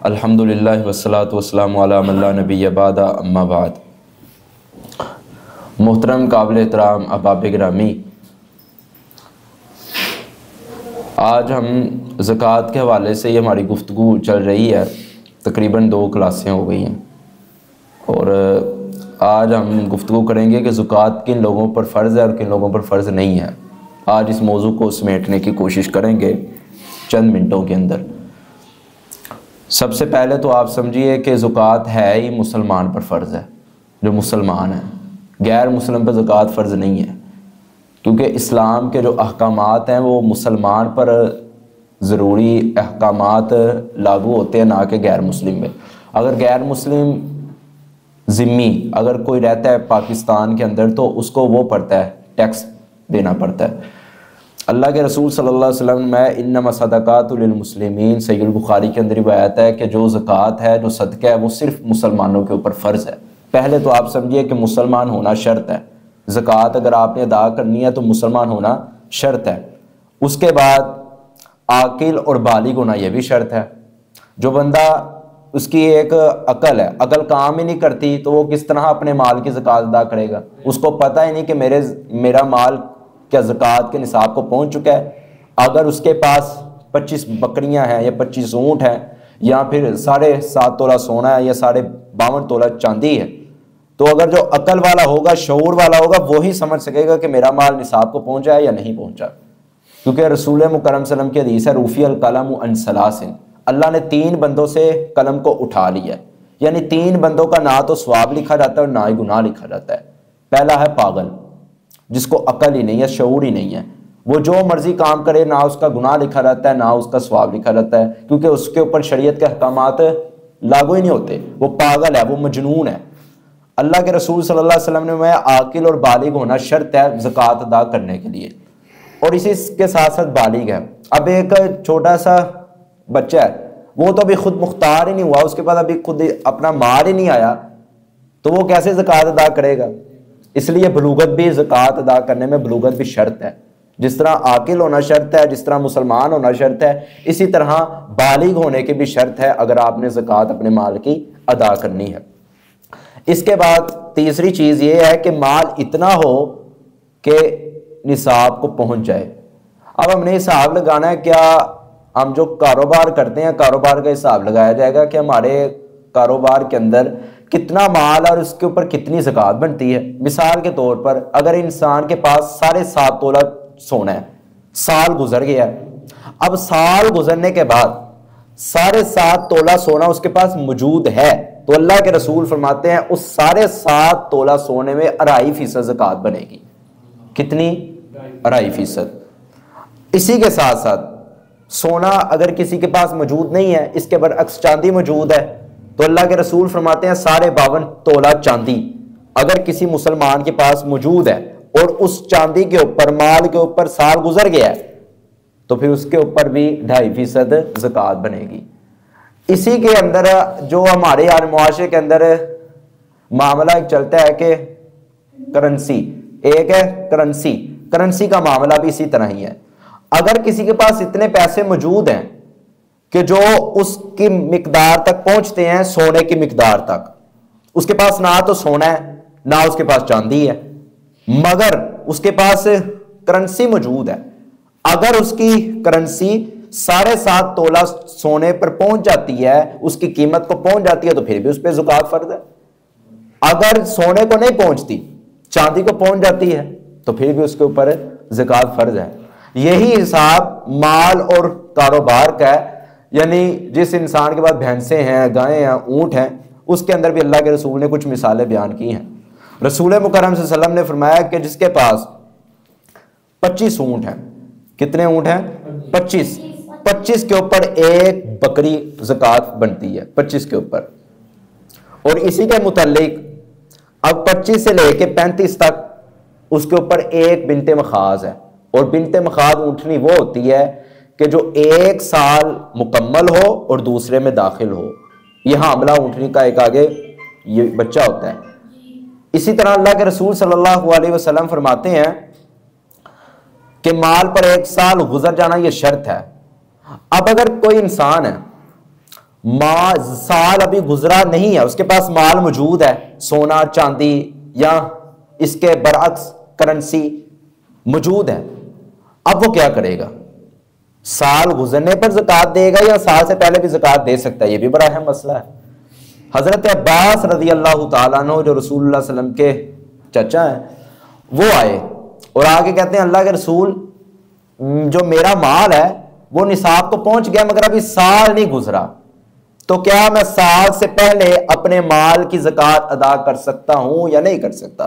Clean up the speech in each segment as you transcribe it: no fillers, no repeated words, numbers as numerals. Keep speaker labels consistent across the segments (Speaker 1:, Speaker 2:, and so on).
Speaker 1: الحمدللہ والصلاۃ والسلام علی من لا نبی بعد اما بعد۔ محترم قابل احترام احباب گرامی، آج ہم زکوٰۃ کے حوالے سے یہ ہماری گفتگو چل رہی ہے، تقریباً 2 کلاسیں ہو گئی ہیں، اور آج ہم گفتگو کریں گے کہ زکوٰۃ کن لوگوں پر فرض ہے اور کن لوگوں پر فرض نہیں ہے۔ آج اس موضوع کو سمیٹنے کی کوشش کریں گے چند منٹوں کے اندر۔ سب سے پہلے تو آپ سمجھیے کہ زکوٰۃ ہے ہی مسلمان پر فرض ہے، جو مسلمان ہے، غیر مسلم پر زکوٰۃ فرض نہیں ہے، کیونکہ اسلام کے جو احکامات ہیں وہ مسلمان پر ضروری احکامات لاگو ہوتے ہیں، نہ کہ غیر مسلم میں۔ اگر غیر مسلم ذمی اگر کوئی رہتا ہے پاکستان کے اندر تو اس کو وہ پڑتا ہے، ٹیکس دینا پڑتا ہے۔ اللہ کے رسول صلی اللہ علیہ وسلم میں انما صدقات للمسلمین، صحیح البخاری کے اندر روایت ہے کہ جو زکوٰۃ ہے، جو صدقہ ہے، وہ صرف مسلمانوں کے اوپر فرض ہے۔ پہلے تو آپ سمجھیے کہ مسلمان ہونا شرط ہے، زکوٰۃ اگر آپ نے ادا کرنی ہے تو مسلمان ہونا شرط ہے۔ اس کے بعد عاقل اور بالغ ہونا یہ بھی شرط ہے۔ جو بندہ اس کی ایک عقل ہے، عقل کام ہی نہیں کرتی تو وہ کس طرح اپنے مال کی زکوٰۃ ادا کرے گا؟ اس کو پتہ ہی نہیں کہ میرا مال کیا زکوٰۃ کے نصاب کو پہنچ چکا ہے۔ اگر اس کے پاس 25 بکریاں ہیں یا 25 اونٹ ہیں یا پھر 7.5 تولہ سونا ہے یا 52.5 تولہ چاندی ہے، تو اگر جو عقل والا ہوگا، شعور والا ہوگا، وہی سمجھ سکے گا کہ میرا مال نصاب کو پہنچا ہے یا نہیں پہنچا۔ کیونکہ رسول مکرم صلی اللہ علیہ وسلم کی حدیث ہے، رفع القلم عن ثلاث، اللہ نے 3 بندوں سے قلم کو اٹھا لیا، یعنی 3 بندوں کا نہ تو ثواب لکھا جاتا ہے اور نہ ہی گناہ لکھا جاتا ہے۔ پہلا ہے پاگل، جس کو عقل ہی نہیں ہے، شعور ہی نہیں ہے، وہ جو مرضی کام کرے، نہ اس کا گناہ لکھا جاتا ہے نہ اس کا ثواب لکھا جاتا ہے، کیونکہ اس کے اوپر شریعت کے احکامات لاگو ہی نہیں ہوتے۔ وہ پاگل ہے، وہ مجنون ہے۔ اللہ کے رسول صلی اللہ علیہ وسلم نے میں عاقل اور بالغ ہونا شرط ہے زکوٰۃ ادا کرنے کے لیے، اور اسی کے ساتھ ساتھ بالغ ہے۔ اب ایک چھوٹا سا بچہ ہے، وہ تو ابھی خود مختار ہی نہیں ہوا، اس کے پاس ابھی خود اپنا مال ہی نہیں آیا، تو وہ کیسے زکوٰۃ ادا کرے گا؟ اس لیے بلوغت بھی، زکوٰۃ ادا کرنے میں بلوغت بھی شرط ہے۔ جس طرح عاقل ہونا شرط ہے، جس طرح مسلمان ہونا شرط ہے، اسی طرح بالغ ہونے کی بھی شرط ہے اگر آپ نے زکوٰۃ اپنے مال کی ادا کرنی ہے۔ اس کے بعد تیسری چیز یہ ہے کہ مال اتنا ہو کہ نصاب کو پہنچ جائے۔ اب ہم نے حساب لگانا ہے، کیا ہم جو کاروبار کرتے ہیں کاروبار کا حساب لگایا جائے گا کہ ہمارے کاروبار کے اندر کتنا مال اور اس کے اوپر کتنی زکوٰۃ بنتی ہے۔ مثال کے طور پر اگر انسان کے پاس 7.5 تولہ سونا ہے، سال گزر گیا ہے، اب سال گزرنے کے بعد 7.5 تولہ سونا اس کے پاس موجود ہے، تو اللہ کے رسول فرماتے ہیں اس 7.5 تولہ سونے میں 2.5% زکوٰۃ بنے گی۔ کتنی؟ 2.5%۔ اسی کے ساتھ ساتھ سونا اگر کسی کے پاس موجود نہیں ہے، اس کے برعکس چاندی موجود ہے، تو اللہ کے رسول فرماتے ہیں 52.5 تولہ چاندی اگر کسی مسلمان کے پاس موجود ہے اور اس چاندی کے اوپر، مال کے اوپر سال گزر گیا ہے، تو پھر اس کے اوپر بھی 2.5% زکوٰۃ بنے گی۔ اسی کے اندر جو ہمارے یار معاشرے کے اندر معاملہ ایک چلتا ہے کہ کرنسی، ایک ہے کرنسی کا معاملہ بھی اسی طرح ہی ہے۔ اگر کسی کے پاس اتنے پیسے موجود ہیں کہ جو اس کی مقدار تک پہنچتے ہیں، سونے کی مقدار تک، اس کے پاس نہ تو سونا ہے نہ اس کے پاس چاندی ہے، مگر اس کے پاس کرنسی موجود ہے، اگر اس کی کرنسی 7.5 تولہ سونے پر پہنچ جاتی ہے، اس کی قیمت کو پہنچ جاتی ہے، تو پھر بھی اس پہ زکوٰۃ فرض ہے۔ اگر سونے کو نہیں پہنچتی، چاندی کو پہنچ جاتی ہے، تو پھر بھی اس کے اوپر زکوٰۃ فرض ہے۔ یہی حساب مال اور کاروبار کا ہے، یعنی جس انسان کے پاس بھینسیں ہیں، گائیں ہیں، اونٹ ہیں، اس کے اندر بھی اللہ کے رسول نے کچھ مثالیں بیان کی ہیں۔ رسول مکرم صلی اللہ علیہ وسلم نے فرمایا کہ جس کے پاس 25 اونٹ ہیں، کتنے اونٹ ہیں؟ 25 کے اوپر ایک بکری زکوٰۃ بنتی ہے، 25 کے اوپر۔ اور اسی کے متعلق اب 25 سے لے کے 35 تک اس کے اوپر ایک بنت مخاض ہے، اور بنت مخاض اونٹنی وہ ہوتی ہے کہ جو 1 سال مکمل ہو اور دوسرے میں داخل ہو، یہ حاملہ اونٹنی کا ایک آگے یہ بچہ ہوتا ہے۔ اسی طرح اللہ کے رسول صلی اللہ علیہ وسلم فرماتے ہیں کہ مال پر 1 سال گزر جانا یہ شرط ہے۔ اب اگر کوئی انسان ہے سال ابھی گزرا نہیں ہے، اس کے پاس مال موجود ہے، سونا چاندی یا اس کے برعکس کرنسی موجود ہے، اب وہ کیا کرے گا؟ سال گزرنے پر زکوٰۃ دے گا یا سال سے پہلے بھی زکوٰۃ دے سکتا ہے؟ یہ بھی بڑا اہم مسئلہ ہے۔ حضرت عباس رضی اللہ تعالیٰ عنہ جو رسول اللہ صلی اللہ علیہ وسلم کے چچا ہیں، وہ آئے اور آگے کہتے ہیں اللہ کے رسول، جو میرا مال ہے وہ نصاب تو پہنچ گیا مگر ابھی سال نہیں گزرا، تو کیا میں سال سے پہلے اپنے مال کی زکوٰۃ ادا کر سکتا ہوں یا نہیں کر سکتا؟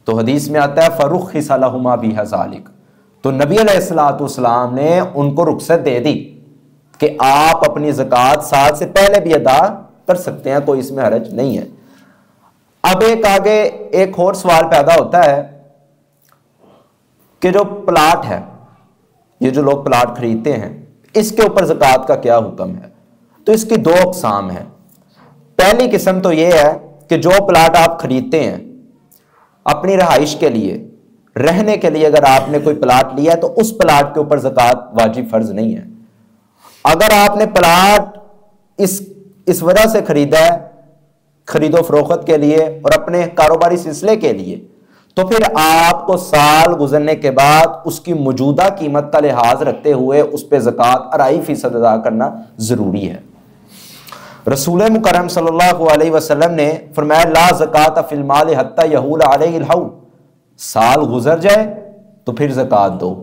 Speaker 1: تو حدیث میں آتا ہے فَرُخِّصَ لَهُمَا بِهَا ذَلِكَ، تو نبی علیہ الصلوۃ والسلام نے ان کو رخصت دے دی کہ آپ اپنی زکوٰۃ سال سے پہلے بھی ادا کر سکتے ہیں، کوئی اس میں حرج نہیں ہے۔ اب آگے ایک اور سوال پیدا ہوتا ہے کہ جو پلاٹ ہے، یہ جو لوگ پلاٹ خریدتے ہیں، اس کے اوپر زکوٰۃ کا کیا حکم ہے؟ تو اس کی دو اقسام ہیں۔ پہلی قسم تو یہ ہے کہ جو پلاٹ آپ خریدتے ہیں اپنی رہائش کے لیے، رہنے کے لیے، اگر آپ نے کوئی پلاٹ لیا ہے تو اس پلاٹ کے اوپر زکوٰۃ واجب فرض نہیں ہے۔ اگر آپ نے پلاٹ اس وجہ سے خریدا ہے، خرید و فروخت کے لیے اور اپنے کاروباری سلسلے کے لیے، تو پھر آپ کو سال گزرنے کے بعد اس کی موجودہ قیمت کا لحاظ رکھتے ہوئے اس پہ زکوٰۃ 2.5% ادا کرنا ضروری ہے۔ رسول مکرم صلی اللہ علیہ وسلم نے فرمایا لا زکوٰۃ فی المال حتی یحول علیہ الحول، سال گزر جائے تو پھر زکوٰۃ دو۔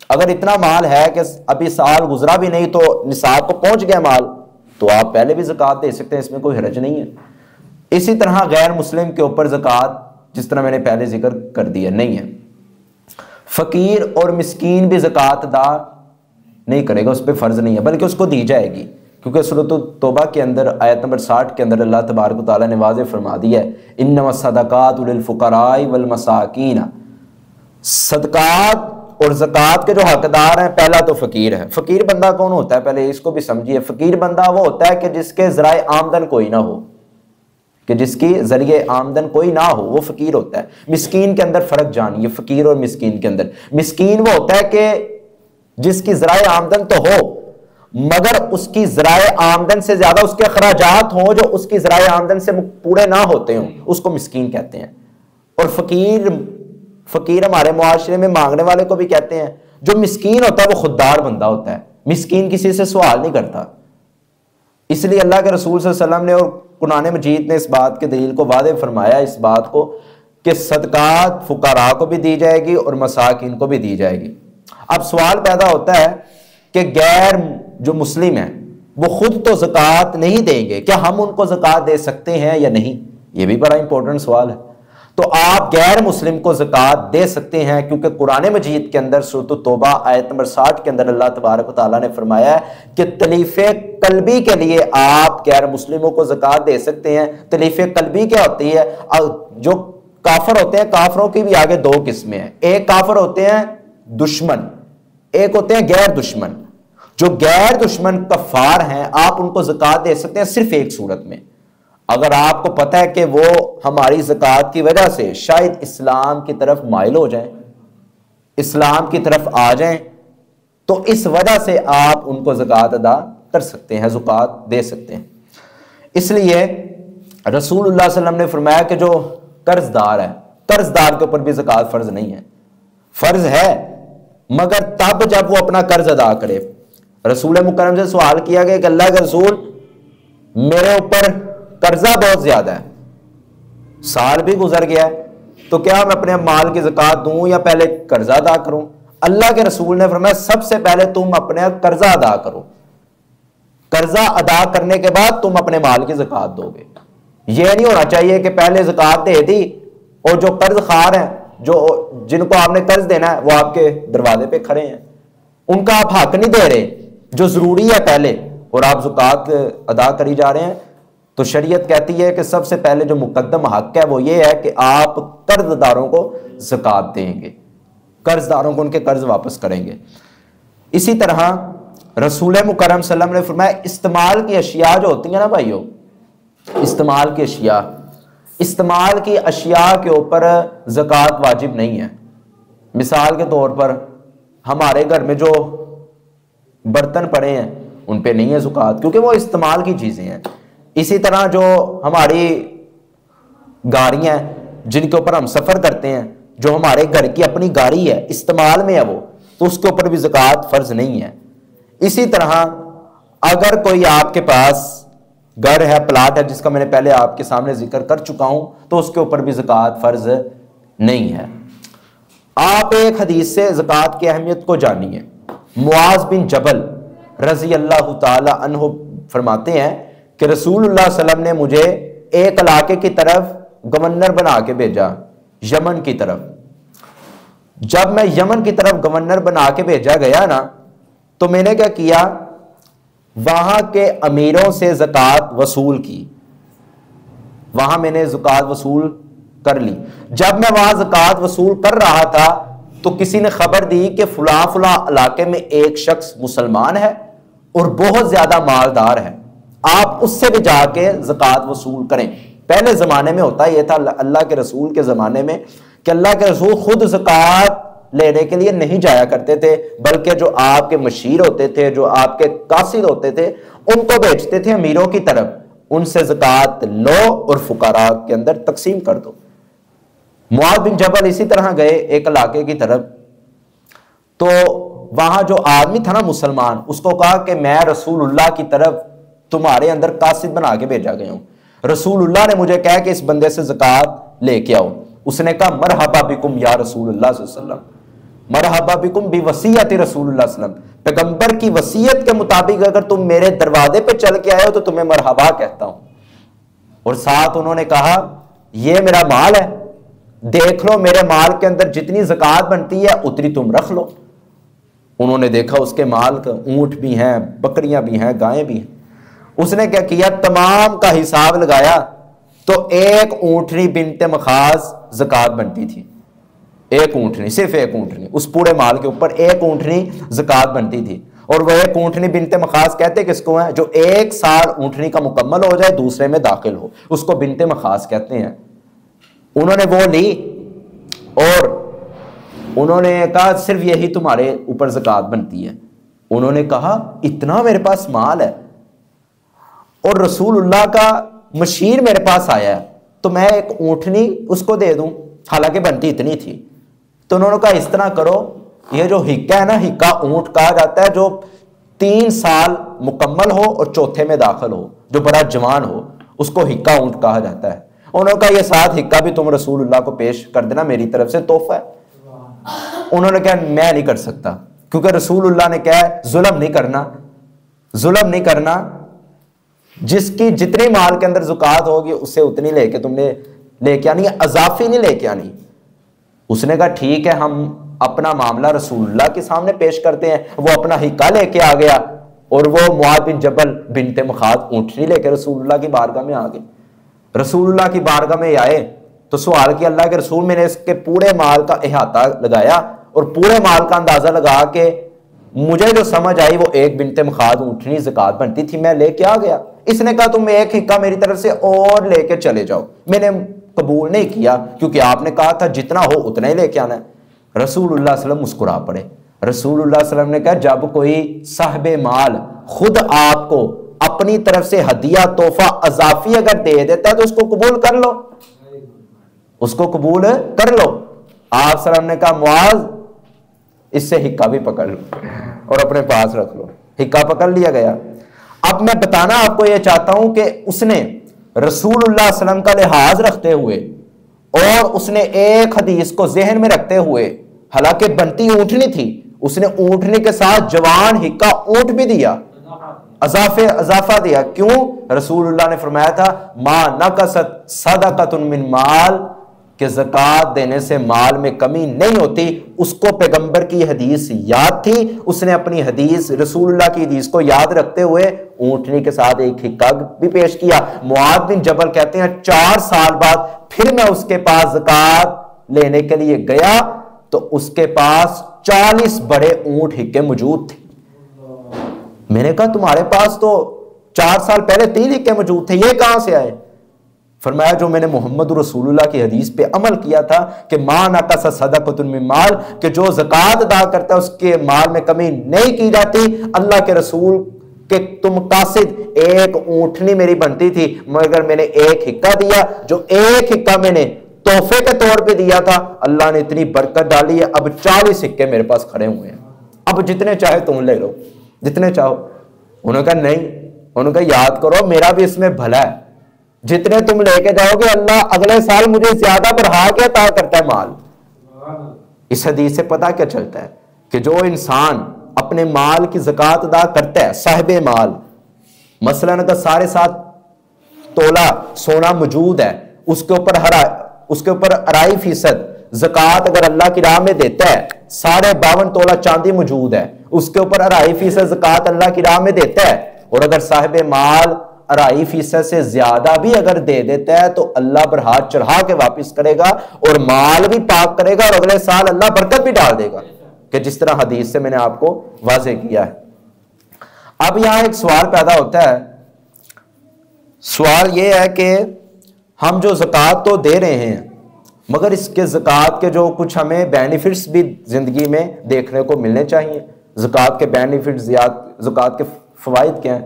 Speaker 1: اگر اتنا مال ہے کہ ابھی سال گزرا بھی نہیں تو نصاب کو پہنچ گیا مال، تو آپ پہلے بھی زکوٰۃ دے سکتے ہیں، اس میں کوئی حرج نہیں ہے۔ اسی طرح غیر مسلم کے اوپر زکوٰۃ، جس طرح میں نے پہلے ذکر کر دیا، نہیں ہے۔ فقیر اور مسکین بھی زکوٰۃ ادا نہیں کرے گا، اس پہ فرض نہیں ہے، بلکہ اس کو دی جائے گی، کیونکہ سورۃ توبہ کے اندر آیت نمبر 60 کے اندر اللہ تبارک و تعالیٰ نے واضح فرما دیا ہے انما الصدقات للفقراء والمساکین، صدقات اور زکوٰۃ کے جو حقدار ہیں، پہلا تو فقیر ہے۔ فقیر بندہ کون ہوتا ہے؟ پہلے اس کو بھی سمجھیے۔ فقیر بندہ وہ ہوتا ہے کہ جس کے ذرائع آمدن کوئی نہ ہو، کہ جس کی ذریعے آمدن کوئی نہ ہو، وہ فقیر ہوتا ہے۔ مسکین کے اندر فرق جانیے، فقیر اور مسکین کے اندر۔ مسکین وہ ہوتا ہے کہ جس کی ذرائع آمدن تو ہو مگر اس کی ذرائع آمدن سے زیادہ اس کے اخراجات ہوں جو اس کی ذرائع آمدن سے پورے نہ ہوتے ہوں، اس کو مسکین کہتے ہیں۔ اور فقیر ہمارے معاشرے میں مانگنے والے کو بھی کہتے ہیں۔ جو مسکین ہوتا ہے وہ خوددار بندہ ہوتا ہے، مسکین کسی سے سوال نہیں کرتا۔ اس لیے اللہ کے رسول صلی اللہ علیہ وسلم نے اور قرآن مجید نے اس بات کے دلیل کو واضح فرمایا، اس بات کو کہ صدقات فقراء کو بھی دی جائے گی اور مساکین کو بھی دی جائے گی۔ اب سوال پیدا ہوتا ہے کہ غیر جو مسلم ہیں وہ خود تو زکوٰۃ نہیں دیں گے، کیا ہم ان کو زکوٰۃ دے سکتے ہیں یا نہیں؟ یہ بھی بڑا امپورٹنٹ سوال ہے۔ تو آپ غیر مسلم کو زکوٰۃ دے سکتے ہیں، کیونکہ قرآن مجید کے اندر سورۃ التوبہ آیت نمبر 60 کے اندر اللہ تبارک و تعالیٰ نے فرمایا ہے کہ تلیف قلبی کے لیے آپ غیر مسلموں کو زکوٰۃ دے سکتے ہیں۔ تلیف قلبی کیا ہوتی ہے؟ جو کافر ہوتے ہیں، کافروں کی بھی آگے دو قسمیں ہیں۔ ایک کافر ہوتے ہیں دشمن، ایک ہوتے ہیں غیر دشمن۔ جو غیر دشمن کفار ہیں آپ ان کو زکوٰۃ دے سکتے ہیں صرف ایک صورت میں، اگر آپ کو پتہ ہے کہ وہ ہماری زکوٰۃ کی وجہ سے شاید اسلام کی طرف مائل ہو جائیں، اسلام کی طرف آ جائیں، تو اس وجہ سے آپ ان کو زکوٰۃ ادا کر سکتے ہیں، زکوٰۃ دے سکتے ہیں۔ اس لیے رسول اللہ صلی اللہ علیہ وسلم نے فرمایا کہ جو قرض دار ہے، قرض دار کے اوپر بھی زکوٰۃ فرض نہیں ہے، فرض ہے مگر تب جب وہ اپنا قرض ادا کرے۔ رسول مکرم سے سوال کیا گیا کہ اللہ کے رسول میرے اوپر قرضہ بہت زیادہ ہے، سال بھی گزر گیا ہے، تو کیا میں اپنے مال کی زکوٰۃ دوں یا پہلے قرضہ ادا کروں؟ اللہ کے رسول نے فرمایا سب سے پہلے تم اپنے قرضہ ادا کرو، قرضہ ادا کرنے کے بعد تم اپنے مال کی زکوٰۃ دو گے۔ یہ نہیں ہونا چاہیے کہ پہلے زکوٰۃ دے دی اور جو قرض خوار ہیں، جن کو آپ نے قرض دینا ہے، وہ آپ کے دروازے پہ کھڑے ہیں، ان کا آپ حق نہیں دے رہے جو ضروری ہے پہلے، اور آپ زکوٰۃ ادا کری جا رہے ہیں۔ تو شریعت کہتی ہے کہ سب سے پہلے جو مقدم حق ہے وہ یہ ہے کہ آپ قرض داروں کو زکوٰۃ دیں گے، قرض داروں کو ان کے قرض واپس کریں گے۔ اسی طرح رسول مکرم صلی اللہ علیہ وسلم نے فرمایا استعمال کی اشیاء جو ہوتی ہیں نا بھائیو، استعمال کی اشیاء کے اوپر زکوٰۃ واجب نہیں ہے۔ مثال کے طور پر ہمارے گھر میں جو برتن پڑے ہیں ان پہ نہیں ہے زکوٰۃ، کیونکہ وہ استعمال کی چیزیں ہیں۔ اسی طرح جو ہماری گاڑیاں ہیں جن کے اوپر ہم سفر کرتے ہیں، جو ہمارے گھر کی اپنی گاڑی ہے، استعمال میں ہے وہ، تو اس کے اوپر بھی زکوٰۃ فرض نہیں ہے۔ اسی طرح اگر کوئی آپ کے پاس گھر ہے، پلاٹ ہے، جس کا میں نے پہلے آپ کے سامنے ذکر کر چکا ہوں، تو اس کے اوپر بھی زکوٰۃ فرض نہیں ہے۔ آپ ایک حدیث سے زکوٰۃ کی اہمیت کو جانیے۔ معاذ بن جبل رضی اللہ تعالی عنہ فرماتے ہیں کہ رسول اللہ صلی اللہ علیہ وسلم نے مجھے ایک علاقے کی طرف گورنر بنا کے بھیجا، یمن کی طرف۔ جب میں یمن کی طرف گورنر بنا کے بھیجا گیا نا، تو میں نے کیا کیا، وہاں کے امیروں سے زکوٰۃ وصول کی، وہاں میں نے زکوٰۃ وصول کر لی۔ جب میں وہاں زکوٰۃ وصول کر رہا تھا تو کسی نے خبر دی کہ فلاں فلاں علاقے میں ایک شخص مسلمان ہے اور بہت زیادہ مالدار ہے، آپ اس سے بھی جا کے زکوٰۃ وصول کریں۔ پہلے زمانے میں ہوتا یہ تھا، اللہ کے رسول کے زمانے میں، کہ اللہ کے رسول خود زکوٰۃ لینے کے لیے نہیں جایا کرتے تھے، بلکہ جو آپ کے مشیر ہوتے تھے، جو آپ کے قاصد ہوتے تھے، ان کو بھیجتے تھے امیروں کی طرف، ان سے زکوٰۃ لو اور فقراء کے اندر تقسیم کر دو۔ معاذ بن جبل اسی طرح گئے ایک علاقے کی طرف، تو وہاں جو آدمی تھا نا مسلمان، اس کو کہا کہ میں رسول اللہ کی طرف تمہارے اندر قاصد بنا کے بھیجا گیا ہوں، رسول اللہ نے مجھے کہا کہ اس بندے سے زکوٰۃ لے کے آؤ۔ اس نے کہا مرحبا بکم یا رسول اللہ صلی اللہ علیہ وسلم، مرحبا بکم بوصیت رسول اللہ صلی اللہ علیہ وسلم، پیغمبر کی وصیت کے مطابق اگر تم میرے دروازے پہ چل کے آئے ہو تو تمہیں مرحبا کہتا ہوں۔ اور ساتھ انہوں نے کہا یہ میرا مال ہے، دیکھ لو میرے مال کے اندر جتنی زکوٰۃ بنتی ہے اتنی تم رکھ لو۔ انہوں نے دیکھا اس کے مال کا، اونٹ بھی ہیں، بکریاں بھی ہیں، گائیں بھی ہیں۔ اس نے کیا کیا، تمام کا حساب لگایا تو ایک اونٹنی بنت مخاض زکوٰۃ بنتی تھی، ایک اونٹنی، صرف ایک اونٹنی، اس پورے مال کے اوپر ایک اونٹنی زکوٰۃ بنتی تھی۔ اور وہ ایک اونٹنی بنت مخاض کہتے کس کو ہیں، جو ایک سال اونٹنی کا مکمل ہو جائے دوسرے میں داخل ہو، اس کو بنت مخاض کہتے ہیں۔ انہوں نے وہ لی اور انہوں نے کہا صرف یہی تمہارے اوپر زکوٰۃ بنتی ہے۔ انہوں نے کہا اتنا میرے پاس مال ہے اور رسول اللہ کا مشیر میرے پاس آیا ہے، تو میں ایک اونٹنی اس کو دے دوں، حالانکہ بنتی اتنی تھی۔ تو انہوں نے کہا اس طرح کرو، یہ جو حکہ ہے نا، حکہ اونٹ کہا جاتا ہے جو 3 سال مکمل ہو اور چوتھے میں داخل ہو، جو بڑا جوان ہو، اس کو حکہ اونٹ کہا جاتا ہے۔ انہوں نے کہا یہ ساتھ حکہ بھی تم رسول اللہ کو پیش کر دینا، میری طرف سے تحفہ ہے۔ انہوں نے کہا میں نہیں کر سکتا، کیونکہ رسول اللہ نے کہا ظلم نہیں کرنا، ظلم نہیں کرنا، جس کی جتنی مال کے اندر زکوٰۃ ہوگی اس سے اتنی لے کے تم نے لے کے آنی ہے، اضافی نہیں لے کے آنی۔ اس نے کہا ٹھیک ہے، ہم اپنا معاملہ رسول اللہ کے سامنے پیش کرتے ہیں۔ وہ اپنا حکہ لے کے آ گیا اور وہ معاذ بن جبل بنت مخاض اونٹنی لے کے رسول اللہ کی بارگاہ میں آ گئے۔ رسول اللہ کی بارگاہ میں آئے تو سوال کیا اللہ کے رسول، میں نے اس کے پورے مال کا احاطہ لگایا اور پورے مال کا اندازہ لگا کے مجھے جو سمجھ آئی وہ ایک بنت مخاض اونٹنی زکوٰۃ بنتی تھی، میں لے کے آ گیا۔ اس نے کہا تم ایک حکہ میری طرف سے اور لے کے چلے جاؤ۔ میں نے قبول نہیں کیا، کیونکہ آپ نے کہا تھا جتنا ہو اتنا ہی لے کے آنا ہے۔ رسول اللہ صلی اللہ علیہ وسلم مسکرا پڑے۔ رسول اللہ صلی اللہ علیہ وسلم نے کہا جب کوئی صاحب مال خود آپ کو اپنی طرف سے ہدیہ تحفہ اضافی اگر دے دیتا ہے تو اس کو قبول کر لو، اس کو قبول کر لو۔ آپ صلی اللہ علیہ وسلم نے کہا معاذ اس سے حکہ بھی پکڑ لو اور اپنے پاس رکھ لو۔ حکہ پکڑ لیا گیا۔ اب میں بتانا آپ کو یہ چاہتا ہوں کہ اس نے رسول اللہ صلی اللہ علیہ وسلم کا لحاظ رکھتے ہوئے اور اس نے ایک حدیث کو ذہن میں رکھتے ہوئے، حالانکہ بنتی اونٹنی تھی، اس نے اونٹنی کے ساتھ جوان حکہ اونٹ بھی دیا، اضافہ دیا۔ کیوں؟ رسول اللہ نے فرمایا تھا ما نقصت صدقۃ من مال، کہ زکوٰۃ دینے سے مال میں کمی نہیں ہوتی۔ اس کو پیغمبر کی حدیث یاد تھی، اس نے اپنی حدیث رسول اللہ کی حدیث کو یاد رکھتے ہوئے اونٹنی کے ساتھ ایک حکہ بھی پیش کیا۔ معاذ بن جبل کہتے ہیں 4 سال بعد پھر میں اس کے پاس زکوٰۃ لینے کے لیے گیا تو اس کے پاس 40 بڑے اونٹ حکے موجود تھے۔ میں نے کہا تمہارے پاس تو 4 سال پہلے 3 حکے موجود تھے، یہ کہاں سے آئے؟ فرمایا جو میں نے محمد رسول اللہ کی حدیث پہ عمل کیا تھا کہ ما نقص صدقۃ من مال، کہ جو زکوٰۃ ادا کرتا ہے اس کے مال میں کمی نہیں کی جاتی۔ اللہ کے رسول
Speaker 2: کہ تم قاصد ایک اونٹنی میری بنتی تھی مگر میں نے ایک حقہ دیا، جو ایک حقہ میں نے تحفے کے طور پہ دیا تھا اللہ نے اتنی برکت ڈالی ہے، اب 40 حقے میرے پاس کھڑے ہوئے ہیں، اب جتنے چاہے تم لے لو، جتنے چاہو۔ انہوں نے کہا نہیں، انہوں نے کہا یاد کرو میرا بھی اس میں بھلا ہے، جتنے تم لے کے جاؤ گے اللہ اگلے سال مجھے زیادہ بڑھا کے عطا کرتا ہے مال۔ اس حدیث سے پتہ کیا چلتا ہے کہ جو انسان اپنے مال کی زکوٰۃ ادا کرتا ہے، صاحب مال، مثلاً اگر 7.5 تولہ سونا موجود ہے، اس کے اوپر 2.5% زکوٰۃ اگر اللہ کی راہ میں دیتا ہے، 52.5 تولہ چاندی موجود ہے، اس کے اوپر 2.5% زکوٰۃ اللہ کی راہ میں دیتا ہے، اور اگر صاحب مال 2.5% سے زیادہ بھی اگر دے دیتا ہے تو اللہ پر ہاتھ چڑھا کے واپس کرے گا اور مال بھی پاک کرے گا اور اگلے سال اللہ برکت بھی ڈال دے گا، کہ جس طرح حدیث سے میں نے آپ کو واضح کیا ہے۔ اب یہاں ایک سوال پیدا ہوتا ہے، سوال یہ ہے کہ ہم جو زکوٰۃ تو دے رہے ہیں مگر اس کے زکوٰۃ کے جو کچھ ہمیں بینیفٹس بھی زندگی میں دیکھنے کو ملنے چاہیے، زکوٰۃ کے بینیفٹس، زکوٰۃ کے فوائد کیا ہیں؟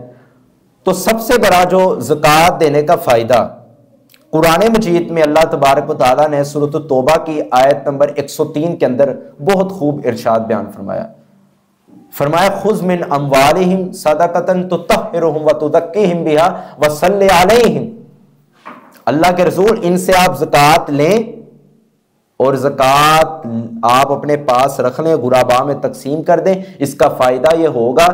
Speaker 2: تو سب سے بڑا جو زکوٰۃ دینے کا فائدہ قرآن مجید میں اللہ تبارک و تعالیٰ نے سورۃ التوبہ کی آیت نمبر 103 کے اندر بہت خوب ارشاد بیان فرمایا خذ من اموالہم صدقۃ تطہرہم وتزکیہم بہا وصلی علیہم، اللہ کے رسول ان سے آپ زکوٰۃ لیں اور زکوٰۃ آپ اپنے پاس رکھ لیں، غرباء میں تقسیم کر دیں، اس کا فائدہ یہ ہوگا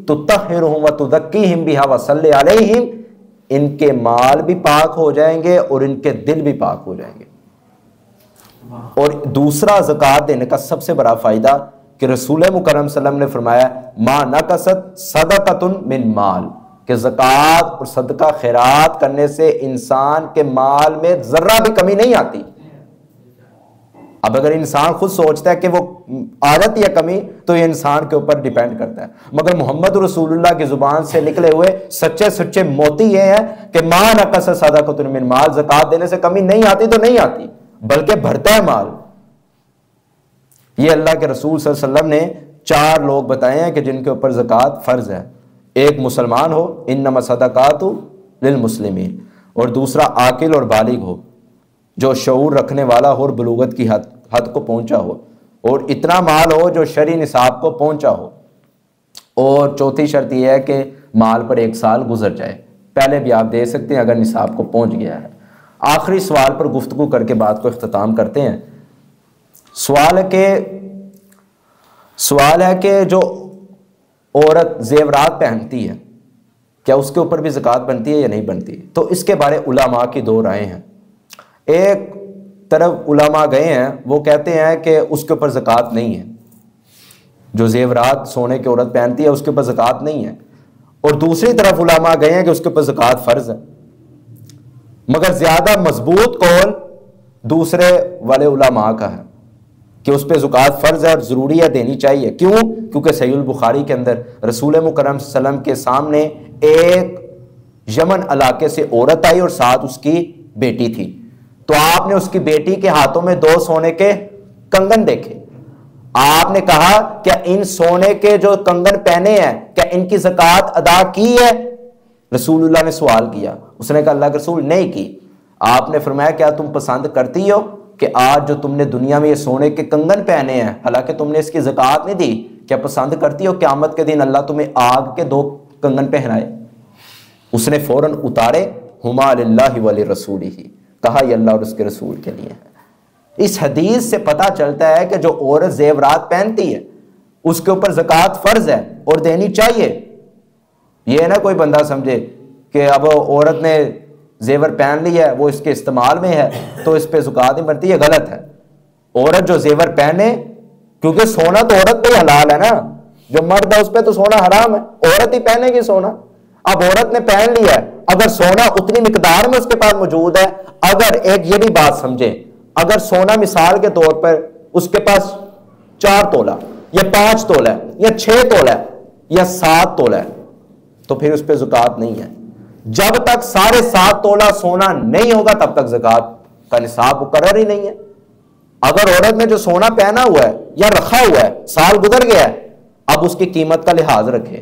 Speaker 2: تطہرہم وتزکیہم بہا وصلی علیہم، ان کے مال بھی پاک ہو جائیں گے اور ان کے دل بھی پاک ہو جائیں گے۔ اور دوسرا زکوٰۃ دینے کا سب سے بڑا فائدہ کہ رسول مکرم صلی اللہ علیہ وسلم نے فرمایا ما نقصت صدقۃ من مال، کہ زکوٰۃ اور صدقہ خیرات کرنے سے انسان کے مال میں ذرہ بھی کمی نہیں آتی۔ اب اگر انسان خود سوچتا ہے کہ وہ آ جاتی ہے کمی تو یہ انسان کے اوپر ڈیپینڈ کرتا ہے، مگر محمد رسول اللہ کی زبان سے نکلے ہوئے سچے سچے موتی یہ ہے کہ ما نقص صدقۃ من مال، زکوٰۃ دینے سے کمی نہیں آتی تو نہیں آتی بلکہ بڑھتا ہے مال۔ یہ اللہ کے رسول صلی اللہ علیہ وسلم نے 4 لوگ بتائے ہیں کہ جن کے اوپر زکوٰۃ فرض ہے، ایک مسلمان ہو انما صدقات للمسلمین، اور دوسرا عاقل اور بالغ ہو جو شعور رکھنے والا ہو اور بلوغت کی حد کو پہنچا ہو، اور اتنا مال ہو جو شرعی نصاب کو پہنچا ہو، اور چوتھی شرط یہ ہے کہ مال پر 1 سال گزر جائے، پہلے بھی آپ دے سکتے ہیں اگر نصاب کو پہنچ گیا ہے۔ آخری سوال پر گفتگو کر کے بات کو اختتام کرتے ہیں۔ سوال ہے کہ جو عورت زیورات پہنتی ہے کیا اس کے اوپر بھی زکوٰۃ بنتی ہے یا نہیں بنتی؟ تو اس کے بارے علماء کی 2 رائے ہیں۔ ایک طرف علماء گئے ہیں وہ کہتے ہیں کہ اس کے اوپر زکوٰۃ نہیں ہے، جو زیورات سونے کی عورت پہنتی ہے اس کے اوپر زکوٰۃ نہیں ہے، اور دوسری طرف علماء گئے ہیں کہ اس کے اوپر زکوٰۃ فرض ہے، مگر زیادہ مضبوط قول دوسرے والے علماء کا ہے کہ اس پہ زکوٰۃ فرض ہے اور ضروری ہے، دینی چاہیے۔ کیوں؟ کیونکہ صحیح البخاری کے اندر رسول مکرم صلی اللہ علیہ وسلم کے سامنے ایک یمن علاقے سے عورت آئی اور ساتھ اس کی بیٹی تھی، تو آپ نے اس کی بیٹی کے ہاتھوں میں 2 سونے کے کنگن دیکھے، آپ نے کہا کیا ان سونے کے جو کنگن پہنے ہیں کیا ان کی زکوٰۃ ادا کی ہے؟ رسول اللہ نے سوال کیا، اس نے کہا اللہ کے رسول نہیں کی۔ آپ نے فرمایا کیا تم پسند کرتی ہو کہ آج جو تم نے دنیا میں یہ سونے کے کنگن پہنے ہیں حالانکہ تم نے اس کی زکوٰۃ نہیں دی، کیا پسند کرتی ہو قیامت کے دن اللہ تمہیں آگ کے 2 کنگن پہنائے؟ اس نے فوراً اتارے، ہما للہ ولرسولہ، کہا یہ اللہ اور اس کے رسول کے لیے ہے۔ اس حدیث سے پتہ چلتا ہے کہ جو عورت زیورات پہنتی ہے اس کے اوپر زکوٰۃ فرض ہے اور دینی چاہیے۔ یہ نہ کوئی بندہ سمجھے کہ اب عورت نے زیور پہن لی ہے وہ اس کے استعمال میں ہے تو اس پہ زکوٰۃ نہیں بنتی، یہ غلط ہے۔ عورت جو زیور پہنے، کیونکہ سونا تو عورت پہ ہی حلال ہے نا، جو مرد ہے اس پہ تو سونا حرام ہے، عورت ہی پہنے گی سونا۔ اب عورت نے پہن لیا ہے، اگر سونا اتنی مقدار میں اس کے پاس موجود ہے، اگر ایک یہ بھی بات سمجھے، اگر سونا مثال کے طور پر اس کے پاس 4 تولہ یا 5 تولہ یا 6 تولہ یا 7 تولہ تو پھر اس پہ زکوٰۃ نہیں ہے۔ جب تک 7.5 تولہ سونا نہیں ہوگا تب تک زکوٰۃ کا نصاب مقرر ہی نہیں ہے۔ اگر عورت نے جو سونا پہنا ہوا ہے یا رکھا ہوا ہے، سال گزر گیا ہے، اب اس کی قیمت کا لحاظ رکھے